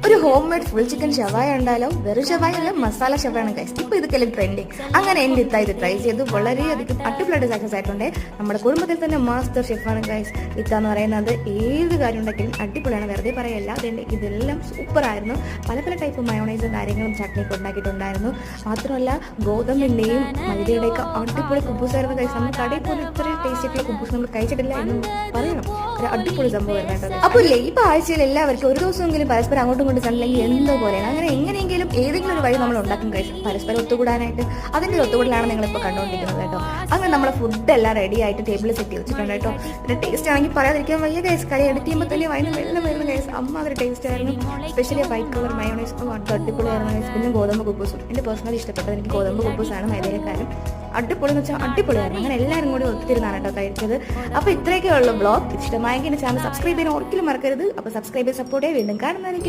ഒരു home made full chicken ഷവായ ഉണ്ടാലോ. വെറും ഷവായ അല്ല, മസാല ഷവായാണ് ഗൈസ്. ഇപ്പൊ ഇതൊക്കെ ട്രെൻഡിങ്. അങ്ങനെ എന്റെ ഇത് ട്രൈ ചെയ്തു. വളരെയധികം അടിപൊളിയായിട്ട് സക്സസ് ആയിട്ടുണ്ട്. നമ്മുടെ കുടുംബത്തിൽ തന്നെ മാസ്റ്റർ ഷെഫാണ് ഗൈസ് ഇത്ത എന്ന് പറയുന്നത്. ഏത് കാര്യം ഉണ്ടാക്കിയാലും അടിപൊളിയാണ്, വെറുതെ പറയല്ല. അതിന്റെ ഇതെല്ലാം സൂപ്പർ ആയിരുന്നു. പല പല ടൈപ്പ് മയോണൈസും കാര്യങ്ങളും ചട്നിയൊക്കെ ഉണ്ടാക്കിയിട്ടുണ്ടായിരുന്നു. മാത്രമല്ല ഗോതമ്പിന്റെയും മൈദയുടെയൊക്കെ അടിപൊളി കുബൂസായിരുന്നു ഗൈസ്. നമ്മൾ കടയിൽ പോലും ഇത്ര ടേസ്റ്റ് ആയിട്ടുള്ള കുബൂസ് നമ്മൾ കഴിച്ചിട്ടില്ല എന്ന് പറയണം. ഒരു അടിപൊളി സംഭവമായിരുന്നു കേട്ടോ. അപ്പോൾ ഇപ്പൊ ആഴ്ചയിൽ എല്ലാവർക്കും ഒരു ദിവസമെങ്കിലും പരസ്പരം അങ്ങോട്ടും ഇങ്ങോട്ടും കണ്ടില്ലെങ്കിൽ എന്തോ പോലെയാണ്. അങ്ങനെ എങ്ങനെയെങ്കിലും ഏതെങ്കിലും ഒരു വഴി നമ്മൾ ഉണ്ടാക്കും കഴിച്ചു പരസ്പരം ഒത്തുകൂടാനായിട്ട്. അതിന്റെ ഒത്തുകൂടലാണ് നിങ്ങളിപ്പോൾ കണ്ടുകൊണ്ടിരിക്കുന്നത് കേട്ടോ. അങ്ങനെ നമ്മളെ ഫുഡ് എല്ലാം റെഡി ആയിട്ട് ടേബിളിൽ സെറ്റ് ചെയ്ത് വെച്ചിട്ടുണ്ട് കേട്ടോ. പിന്നെ ടേസ്റ്റ് ആണെങ്കിൽ പറയാതിരിക്കാൻ വയ്യ ഗൈസ്. കറി എഡിറ്റ് ചെയ്യുമ്പോൾ തന്നെ വൈകുന്ന വെള്ളം വരുന്ന ഗൈസ്. അമ്മ അതൊരു ടേസ്റ്റ് ആയിരുന്നു. സ്പെഷ്യലി വൈറ്റ് കളർ മയോണൈസ് അടിപൊളിയായിരുന്നു ഗൈസ്. പിന്നെ ഗോതമ്പ് കുബൂസും എന്റെ പേഴ്സണലി ഇഷ്ടപ്പെട്ടത് എനിക്ക് ഗോതമ്പ് കുബൂസാണ്. മൈദയിലേക്കാരും അടിപൊളി എന്ന് വെച്ചാൽ അടിപൊളിയായിരുന്നു. അങ്ങനെ എല്ലാവരും കൂടി ഒത്തിരുന്നാണ് കേട്ടോ കഴിച്ചത്. അപ്പൊ ഇത്രയൊക്കെ ഉള്ള ബ്ലോഗ് ഇഷ്ടമായെങ്കിൽ എന്റെ ചാനൽ സബ്സ്ക്രൈബ് ചെയ്യാൻ ഒരിക്കലും മറക്കരുത്. അപ്പൊ സബ്സ്ക്രൈബ് ചെയ്ത് സപ്പോർട്ട് ചെയ്യാൻ വീണ്ടും കാണുന്നതായിരിക്കും.